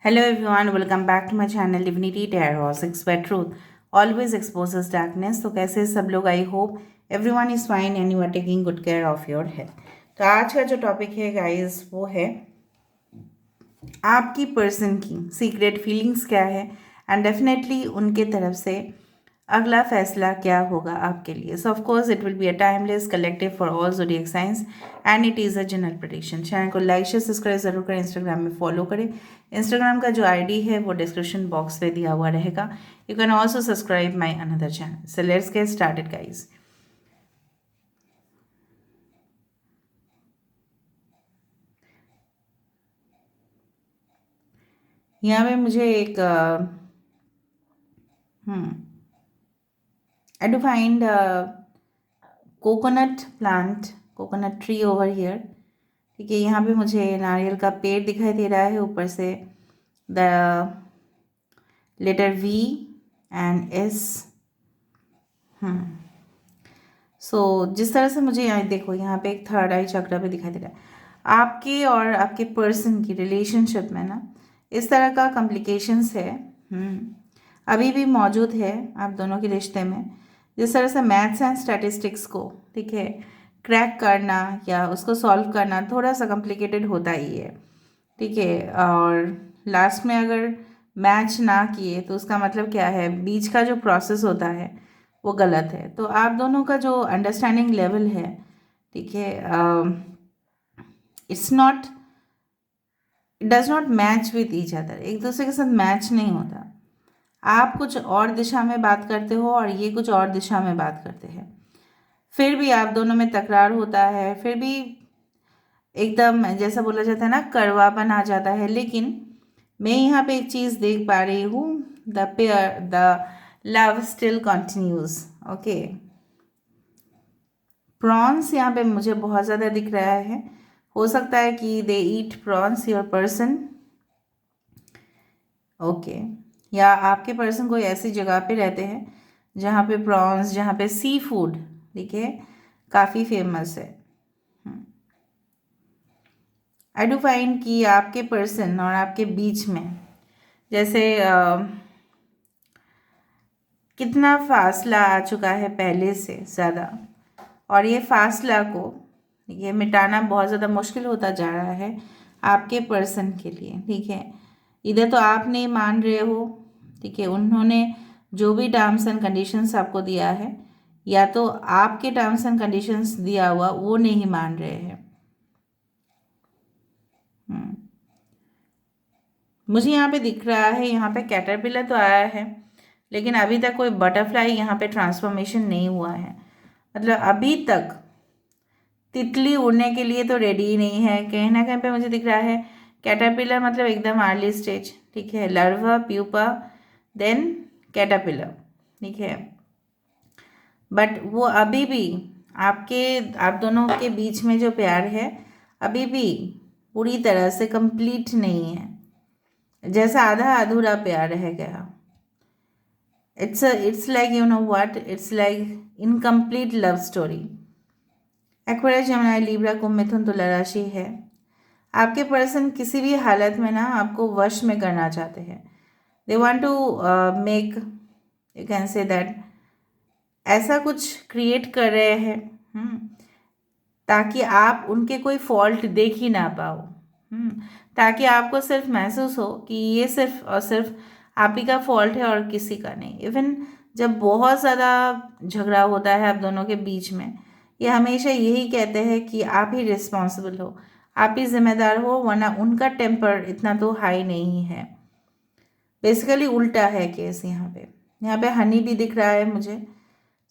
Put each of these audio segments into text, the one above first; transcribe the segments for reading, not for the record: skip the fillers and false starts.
Hello everyone, welcome back to my channel Divinity Tarot 6 by Truth always exposes darkness। तो कैसे सब लोग, I hope everyone is fine and you are taking good care of your health. तो आज का जो topic है guys वो है आपकी पर्सन की सीक्रेट फीलिंग्स क्या है एंड डेफिनेटली उनके तरफ से अगला फैसला क्या होगा आपके लिए। सो of course it will be a timeless collective for all zodiac science and it is a general prediction. Channel को लाइक शेयर सब्सक्राइब जरूर करें, इंस्टाग्राम में फॉलो करें। इंस्टाग्राम का जो आईडी है वो डिस्क्रिप्शन बॉक्स में दिया हुआ रहेगा। You can also subscribe my another channel. So let's get started guys. यहाँ पे मुझे एक आई do find coconut plant, coconut tree over here. ठीक है, यहाँ पे मुझे नारियल का पेड़ दिखाई दे रहा है, ऊपर से the letter V and S. So जिस तरह से मुझे यहाँ देखो, यहाँ पे एक थर्ड आई चक्र पे दिखाई दे रहा है। आपके और आपके पर्सन की रिलेशनशिप में ना इस तरह का कॉम्प्लिकेशंस है, अभी भी मौजूद है आप दोनों के रिश्ते में। जिस तरह से मैथ्स एंड स्टैटिस्टिक्स को, ठीक है, क्रैक करना या उसको सॉल्व करना थोड़ा सा कॉम्प्लिकेटेड होता ही है। ठीक है, और लास्ट में अगर मैच ना किए तो उसका मतलब क्या है, बीच का जो प्रोसेस होता है वो गलत है। तो आप दोनों का जो अंडरस्टैंडिंग लेवल है, ठीक है, it's not, it does not match with each other, एक दूसरे के साथ मैच नहीं होता। आप कुछ और दिशा में बात करते हो और ये कुछ और दिशा में बात करते हैं, फिर भी आप दोनों में तकरार होता है, फिर भी एकदम जैसा बोला जाता है ना, कड़वापन आ जाता है। लेकिन मैं यहाँ पे एक चीज़ देख पा रही हूँ, the love still continues. Okay, prawns यहाँ पे मुझे बहुत ज़्यादा दिख रहा है। हो सकता है कि दे ईट प्रॉन्स योर पर्सन। ओके, या आपके पर्सन कोई ऐसी जगह पे रहते हैं जहाँ पे प्रॉन्स, जहाँ पे सी फूड, ठीक है, काफ़ी फेमस है। आई डू फाइंड कि आपके पर्सन और आपके बीच में जैसे कितना फासला आ चुका है पहले से ज़्यादा, और ये फासला को ये मिटाना बहुत ज़्यादा मुश्किल होता जा रहा है आपके पर्सन के लिए। ठीक है, इधर तो आप नहीं मान रहे हो, ठीक है, उन्होंने जो भी टर्म्स एंड कंडीशंस आपको दिया है, या तो आपके टर्म्स एंड कंडीशंस दिया हुआ वो नहीं मान रहे हैं। मुझे यहाँ पे दिख रहा है, यहाँ पे कैटरपिलर तो आया है लेकिन अभी तक कोई बटरफ्लाई यहाँ पे ट्रांसफॉर्मेशन नहीं हुआ है। मतलब अभी तक तितली उड़ने के लिए तो रेडी ही नहीं है। कहीं ना कहीं पे मुझे दिख रहा है कैटरपिलर मतलब एकदम अर्ली स्टेज, ठीक है, लार्वा, प्यूपा, देन कैटरपिलर, ठीक है। बट वो अभी भी आप दोनों के बीच में जो प्यार है अभी भी पूरी तरह से कंप्लीट नहीं है, जैसा आधा अधूरा प्यार रह गया। It's like, you know what, it's like incomplete love story. Aquarius, Gemini, Libra, कुंभ, मिथुन, तुला राशि है। आपके पर्सन किसी भी हालत में ना आपको वश में करना चाहते हैं। They want to make, you can say that, ऐसा कुछ क्रिएट कर रहे हैं ताकि आप उनके कोई फॉल्ट देख ही ना पाओ, ताकि आपको सिर्फ महसूस हो कि ये सिर्फ और सिर्फ आप ही का फॉल्ट है और किसी का नहीं। इवन जब बहुत ज़्यादा झगड़ा होता है आप दोनों के बीच में, ये हमेशा यही कहते हैं कि आप ही रिस्पॉन्सिबल हो, आप ही जिम्मेदार हो, वरना उनका टेम्पर इतना तो हाई नहीं है। बेसिकली उल्टा है केस यहाँ पे हनी भी दिख रहा है मुझे।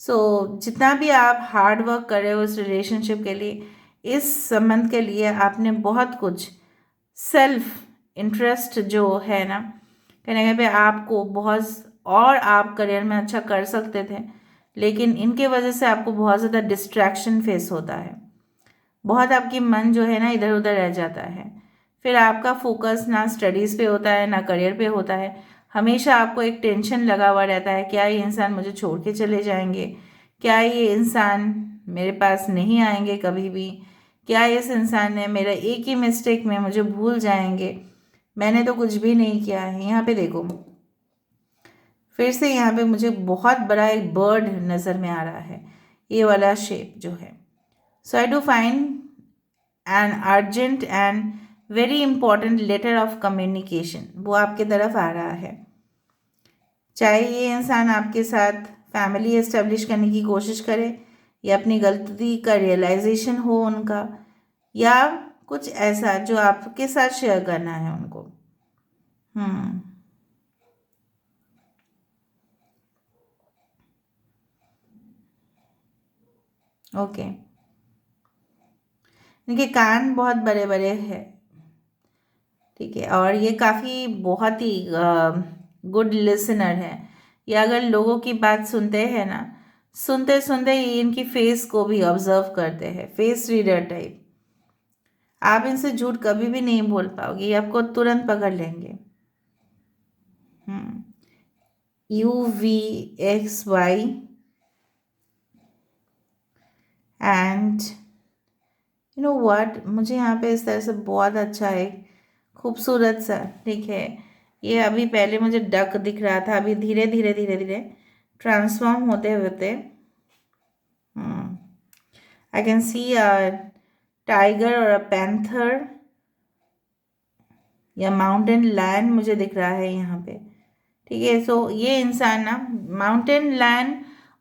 सो जितना भी आप हार्ड वर्क कर रहे हो इस रिलेशनशिप के लिए, इस संबंध के लिए, आपने बहुत कुछ सेल्फ इंटरेस्ट जो है ना, कहीं ना कहीं पे आपको बहुत, और आप करियर में अच्छा कर सकते थे, लेकिन इनके वजह से आपको बहुत ज़्यादा डिस्ट्रैक्शन फेस होता है। बहुत आपकी मन जो है ना इधर उधर रह जाता है। फिर आपका फोकस ना स्टडीज़ पे होता है ना करियर पे होता है। हमेशा आपको एक टेंशन लगा हुआ रहता है, क्या ये इंसान मुझे छोड़ के चले जाएंगे, क्या ये इंसान मेरे पास नहीं आएंगे कभी भी, क्या इस इंसान ने मेरा एक ही मिस्टेक में मुझे भूल जाएंगे। मैंने तो कुछ भी नहीं किया है। यहाँ पे देखो, फिर से यहाँ पे मुझे बहुत बड़ा एक बर्ड नज़र में आ रहा है, ये वाला शेप जो है। So I do find an urgent and very important letter of communication, वो आपके तरफ आ रहा है। चाहे ये इंसान आपके साथ फैमिली एस्टेब्लिश करने की कोशिश करे, या अपनी गलती का रियलाइजेशन हो उनका, या कुछ ऐसा जो आपके साथ शेयर करना है उनको। ओके, इनके कान बहुत बड़े बड़े हैं, ठीक है, और ये काफ़ी बहुत ही गुड लिसनर है। ये अगर लोगों की बात सुनते हैं ना, सुनते सुनते ये इनकी फेस को भी ऑब्जर्व करते हैं, फेस रीडर टाइप। आप इनसे झूठ कभी भी नहीं बोल पाओगे, ये आपको तुरंत पकड़ लेंगे। UVXY and you know what, मुझे यहाँ पे इस तरह से बहुत अच्छा है, खूबसूरत सा, ठीक है। ये अभी पहले मुझे डक दिख रहा था, अभी धीरे धीरे धीरे धीरे ट्रांसफॉर्म होते होते I can see a tiger और अ पैंथर या माउंटेन लायन मुझे दिख रहा है यहाँ पे, ठीक है। सो ये इंसान ना, माउंटेन लायन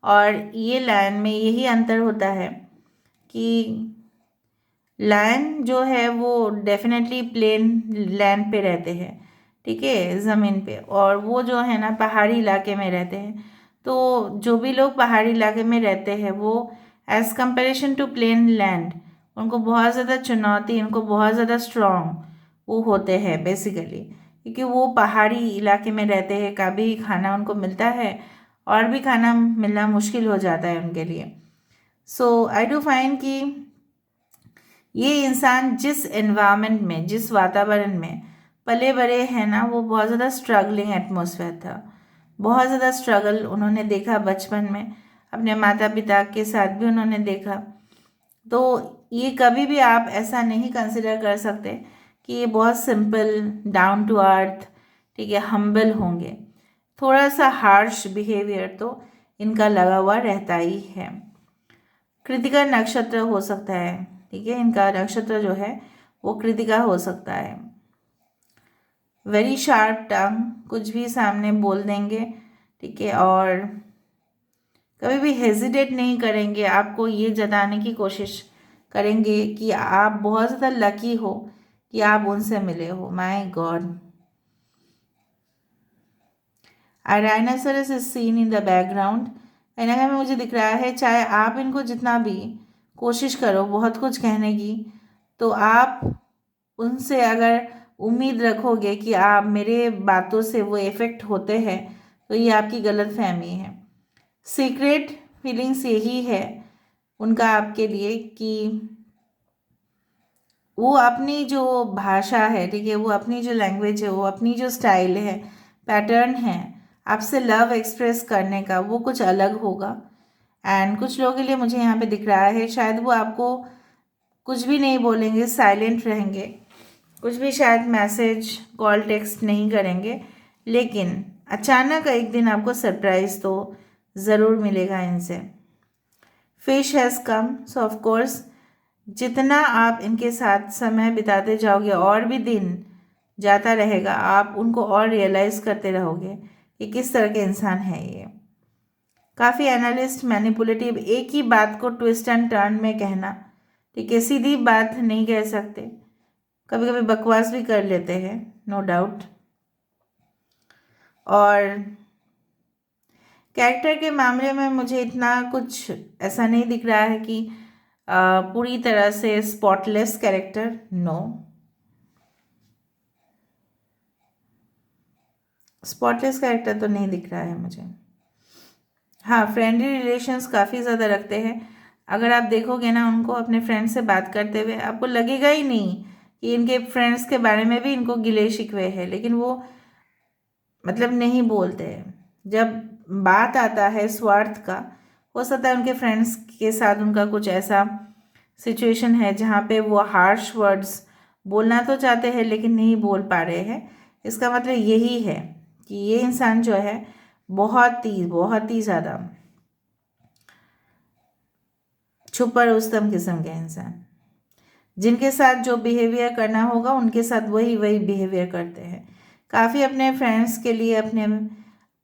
और ये लायन में यही अंतर होता है कि लायन जो है वो डेफिनेटली प्लेन लैंड पे रहते हैं, ठीक है, ज़मीन पे, और वो जो है ना पहाड़ी इलाके में रहते हैं। तो जो भी लोग पहाड़ी इलाके में रहते हैं वो as comparison to plain land, उनको बहुत ज़्यादा चुनौती, उनको बहुत ज़्यादा स्ट्रॉन्ग वो होते हैं बेसिकली, क्योंकि वो पहाड़ी इलाके में रहते हैं, कभी खाना उनको मिलता है और भी खाना मिलना मुश्किल हो जाता है उनके लिए। सो आई डू फाइंड कि ये इंसान जिस एनवायरनमेंट में, जिस वातावरण में पले बड़े हैं ना, वो बहुत ज़्यादा स्ट्रगलिंग एटमॉस्फेयर था, बहुत ज़्यादा स्ट्रगल उन्होंने देखा बचपन में, अपने माता पिता के साथ भी उन्होंने देखा। तो ये कभी भी आप ऐसा नहीं कंसिडर कर सकते कि ये बहुत सिंपल, डाउन टू अर्थ, ठीक है, हम्बल होंगे। थोड़ा सा हार्श बिहेवियर तो इनका लगा हुआ रहता ही है। कृतिका नक्षत्र हो सकता है, ठीक है, इनका नक्षत्र जो है वो कृतिका हो सकता है। वेरी शार्प टंग, कुछ भी सामने बोल देंगे, ठीक है, और कभी भी हेजिटेट नहीं करेंगे, आपको ये जताने की कोशिश करेंगे कि आप बहुत ज़्यादा लकी हो कि आप उनसे मिले हो। My God, a rhinoceros is seen in the background, कहीं ना कहीं मुझे दिख रहा है, चाहे आप इनको जितना भी कोशिश करो बहुत कुछ कहने की, तो आप उनसे अगर उम्मीद रखोगे कि आप मेरे बातों से वो इफ़ेक्ट होते हैं, तो ये आपकी गलत फहमी है। सीक्रेट फीलिंग्स यही है उनका आपके लिए कि वो अपनी जो भाषा है, ठीक है, वो अपनी जो लैंग्वेज है, वो अपनी जो स्टाइल है, पैटर्न है आपसे लव एक्सप्रेस करने का, वो कुछ अलग होगा। एंड कुछ लोगों के लिए मुझे यहाँ पे दिख रहा है, शायद वो आपको कुछ भी नहीं बोलेंगे, साइलेंट रहेंगे, कुछ भी शायद मैसेज कॉल टेक्स्ट नहीं करेंगे, लेकिन अचानक एक दिन आपको सरप्राइज तो ज़रूर मिलेगा इनसे। Fish has come, so of course जितना आप इनके साथ समय बिताते जाओगे और भी दिन जाता रहेगा, आप उनको और रियलाइज़ करते रहोगे कि किस तरह के इंसान है ये। काफ़ी एनालिस्ट, मैनिपुलेटिव, एक ही बात को ट्विस्ट एंड टर्न में कहना, ठीक है, सीधी बात नहीं कह सकते, कभी कभी बकवास भी कर लेते हैं, नो डाउट। और कैरेक्टर के मामले में मुझे इतना कुछ ऐसा नहीं दिख रहा है कि पूरी तरह से spotless character, no, spotless character तो नहीं दिख रहा है मुझे। हाँ, फ्रेंडली रिलेशंस काफ़ी ज़्यादा रखते हैं, अगर आप देखोगे ना उनको अपने फ्रेंड से बात करते हुए, आपको लगेगा ही नहीं कि इनके फ्रेंड्स के बारे में भी इनको गिले शिकवे है, लेकिन वो मतलब नहीं बोलते हैं। जब बात आता है स्वार्थ का, हो सकता है उनके फ्रेंड्स के साथ उनका कुछ ऐसा सिचुएशन है जहाँ पे वो हार्श वर्ड्स बोलना तो चाहते हैं लेकिन नहीं बोल पा रहे हैं। इसका मतलब यही है कि ये इंसान जो है बहुत ही ज़्यादा छुपा रुस्तम किस्म के इंसान, जिनके साथ जो बिहेवियर करना होगा उनके साथ वही वही बिहेवियर करते हैं। काफ़ी अपने फ्रेंड्स के लिए, अपने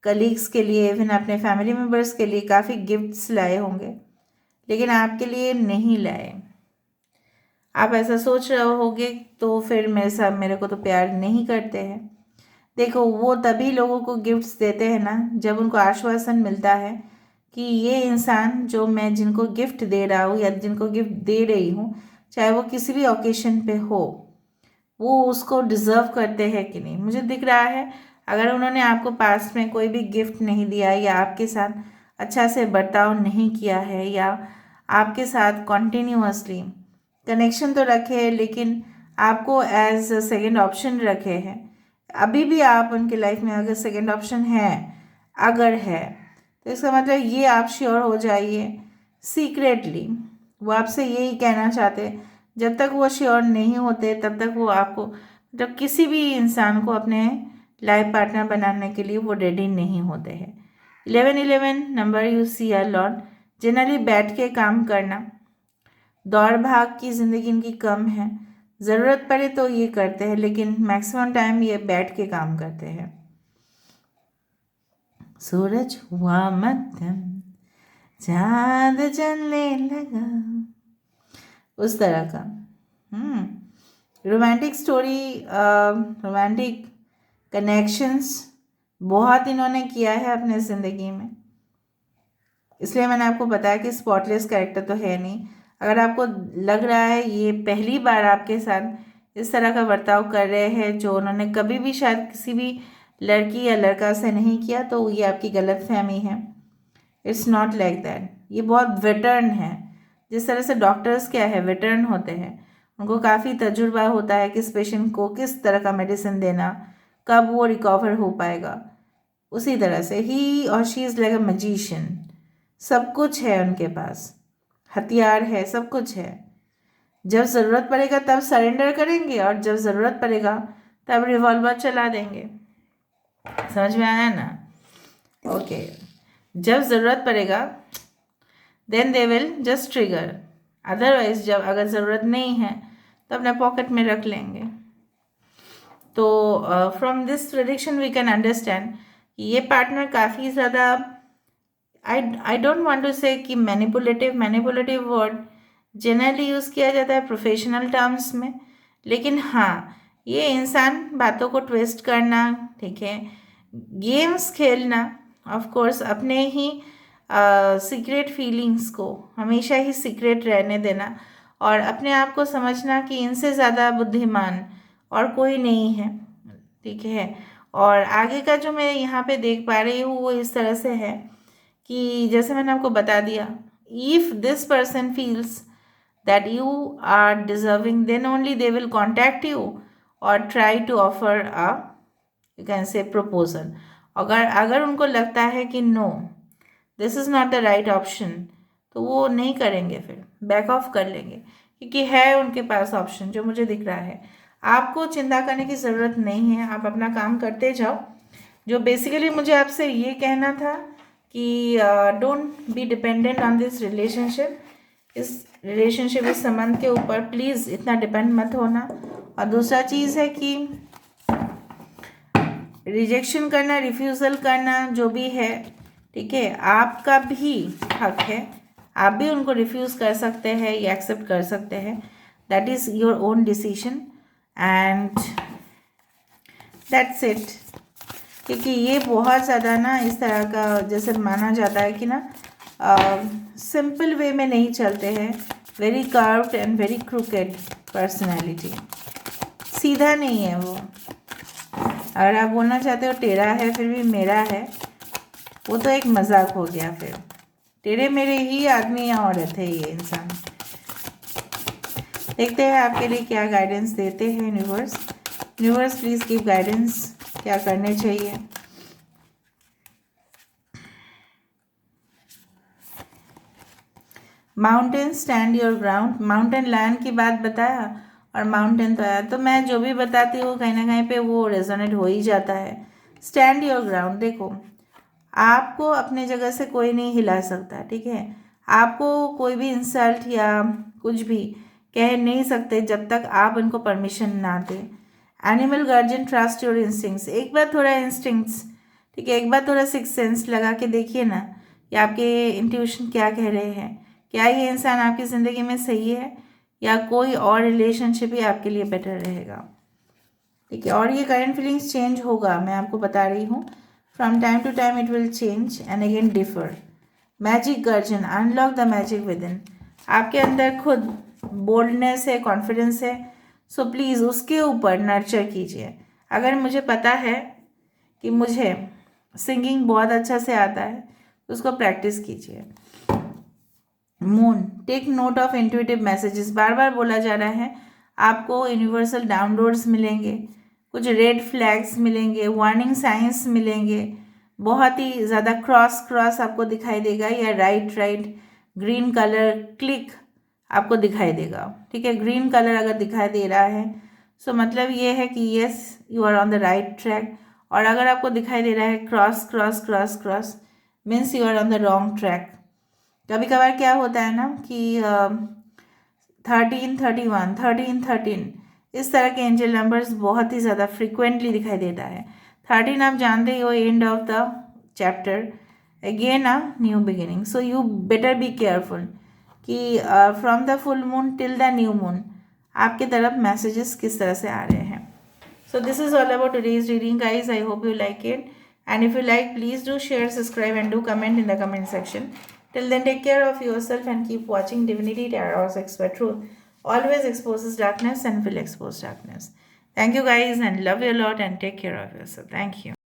कलीग्स के लिए, इवन अपने फैमिली मेम्बर्स के लिए काफ़ी गिफ्ट्स लाए होंगे, लेकिन आपके लिए नहीं लाए। आप ऐसा सोच रहे होगे तो फिर मेरे साथ, मेरे को तो प्यार नहीं करते हैं। देखो, वो तभी लोगों को गिफ्ट्स देते हैं ना जब उनको आश्वासन मिलता है कि ये इंसान जो मैं जिनको गिफ्ट दे रहा हूँ या जिनको गिफ्ट दे रही हूँ, चाहे वो किसी भी ओकेशन पे हो, वो उसको डिज़र्व करते हैं कि नहीं। मुझे दिख रहा है अगर उन्होंने आपको पास्ट में कोई भी गिफ्ट नहीं दिया या आपके साथ अच्छा से बर्ताव नहीं किया है या आपके साथ कॉन्टिन्यूअसली कनेक्शन तो रखे हैं लेकिन आपको एज सेकेंड ऑप्शन रखे हैं, अभी भी आप उनके लाइफ में अगर सेकेंड ऑप्शन है, अगर है, तो इसका मतलब ये आप श्योर हो जाइए सीक्रेटली वो आपसे यही कहना चाहते हैं। जब तक वो श्योर नहीं होते तब तक वो आपको, मतलब किसी भी इंसान को अपने लाइफ पार्टनर बनाने के लिए वो रेडी नहीं होते हैं। 1111 number you see a lot. Generally बैठ के काम करना, दौड़ भाग की ज़िंदगी इनकी कम है। ज़रूरत पड़े तो ये करते हैं लेकिन मैक्सिमम टाइम ये बैठ के काम करते हैं। सूरज हुआ मध्यम, चांद जलने लगा, उस तरह का। रोमांटिक स्टोरी, रोमांटिक कनेक्शंस बहुत इन्होंने किया है अपने ज़िंदगी में, इसलिए मैंने आपको बताया कि स्पॉटलेस कैरेक्टर तो है नहीं। अगर आपको लग रहा है ये पहली बार आपके साथ इस तरह का बर्ताव कर रहे हैं जो उन्होंने कभी भी शायद किसी भी लड़की या लड़का से नहीं किया, तो ये आपकी गलत फहमी है। It's not like that. ये बहुत वेटर्न है। जिस तरह से डॉक्टर्स क्या है, वेटर्न होते हैं, उनको काफ़ी तजुर्बा होता है कि इस पेशेंट को किस तरह का मेडिसिन देना, कब वो रिकवर हो पाएगा। उसी तरह से ही और शी इज़ लाइक अ मजीशियन। सब कुछ है उनके पास, हथियार है, सब कुछ है। जब ज़रूरत पड़ेगा तब सरेंडर करेंगे और जब ज़रूरत पड़ेगा तब रिवॉल्वर चला देंगे। समझ में आया ना? ओके। जब ज़रूरत पड़ेगा then they will just trigger, otherwise जब अगर ज़रूरत नहीं है तो अपने पॉकेट में रख लेंगे। तो from this prediction we can understand ये पार्टनर काफ़ी ज़्यादा, आई डोंट वांट टू से कि मैनिपुलेटिव वर्ड जनरली यूज़ किया जाता है प्रोफेशनल टर्म्स में, लेकिन हाँ, ये इंसान बातों को ट्विस्ट करना, ठीक है, गेम्स खेलना, ऑफ कोर्स अपने ही सीक्रेट फीलिंग्स को हमेशा ही सीक्रेट रहने देना और अपने आप को समझना कि इनसे ज़्यादा बुद्धिमान और कोई नहीं है, ठीक है। और आगे का जो मैं यहाँ पे देख पा रही हूँ वो इस तरह से है कि जैसे मैंने आपको बता दिया, if this person feels that you are deserving then only they will contact you और try to offer a, you can say, proposal. अगर अगर उनको लगता है कि no this is not the right option, तो वो नहीं करेंगे, फिर बैक ऑफ कर लेंगे, क्योंकि है उनके पास ऑप्शन जो मुझे दिख रहा है। आपको चिंता करने की ज़रूरत नहीं है, आप अपना काम करते जाओ। जो बेसिकली मुझे आपसे ये कहना था कि don't be dependent on this relationship, इस रिलेशनशिप, इस संबंध के ऊपर प्लीज़ इतना डिपेंड मत होना। और दूसरा चीज़ है कि रिजेक्शन करना, रिफ्यूज़ल करना जो भी है, ठीक है, आपका भी हक है। आप भी उनको रिफ्यूज़ कर सकते हैं या एक्सेप्ट कर सकते हैं, that is your own decision and that's it. क्योंकि ये बहुत ज़्यादा ना इस तरह का जैसे माना जाता है कि ना सिंपल वे में नहीं चलते हैं, very curved and very crooked personality, सीधा नहीं है वो। अगर आप बोलना चाहते हो टेढ़ा है फिर भी मेरा है, वो तो एक मजाक हो गया। फिर टेढ़े मेरे ही आदमी या औरत है ये इंसान। देखते हैं आपके लिए क्या गाइडेंस देते हैं universe. Universe please give guidance, क्या करने चाहिए। Mountain stand your ground, mountain lion की बात बताया और माउंटेन तो आया। तो मैं जो भी बताती हूँ कहीं ना कहीं पे वो रेजोनेट हो ही जाता है। Stand your ground. देखो, आपको अपने जगह से कोई नहीं हिला सकता, ठीक है। आपको कोई भी इंसल्ट या कुछ भी कह नहीं सकते जब तक आप उनको परमिशन ना दें। Animal guardian trust your instincts. एक बार थोड़ा इंस्टिंक्ट्स, ठीक है, एक बार थोड़ा सिक्स सेंस लगा के देखिए ना कि आपके इंट्यूशन क्या कह रहे हैं। क्या ये इंसान आपकी ज़िंदगी में सही है या कोई और रिलेशनशिप ही आपके लिए बेटर रहेगा, ठीक है। और ये करंट फीलिंग्स चेंज होगा, मैं आपको बता रही हूँ। From time to time it will change and again differ. Magic garden, unlock the magic within. आपके अंदर खुद बोल्डनेस है, कॉन्फिडेंस है, सो प्लीज़ उसके ऊपर नर्चर कीजिए। अगर मुझे पता है कि मुझे सिंगिंग बहुत अच्छा से आता है तो उसको प्रैक्टिस कीजिए। Moon, take note of intuitive messages. बार बार बोला जा रहा है आपको यूनिवर्सल डाउनलोड्स मिलेंगे, कुछ रेड फ्लैग्स मिलेंगे, वार्निंग साइंस मिलेंगे, बहुत ही ज़्यादा क्रॉस क्रॉस आपको दिखाई देगा या right right green colour click आपको दिखाई देगा, ठीक है। ग्रीन कलर अगर दिखाई दे रहा है सो मतलब ये है कि yes you are on the right track. और अगर आपको दिखाई दे रहा है cross cross cross cross means you are on the wrong track. कभी कभार क्या होता है ना कि 1331 1313 इस तरह के एंजल नंबर्स बहुत ही ज़्यादा फ्रिक्वेंटली दिखाई देता है। 13 आप जानते ही हो, end of the chapter, again a new beginning. So you better be careful कि from the full moon till the new moon आपके तरफ मैसेजेस किस तरह से आ रहे हैं। So this is all about today's reading, guys. I hope you like it. And if you like, please do share, subscribe, and do comment in the comment section. Till then, take care of yourself and keep watching Divinity Tarot's Expert Truth. Always exposes darkness and will expose darkness. Thank you, guys, and love you a lot. And take care of yourself. Thank you.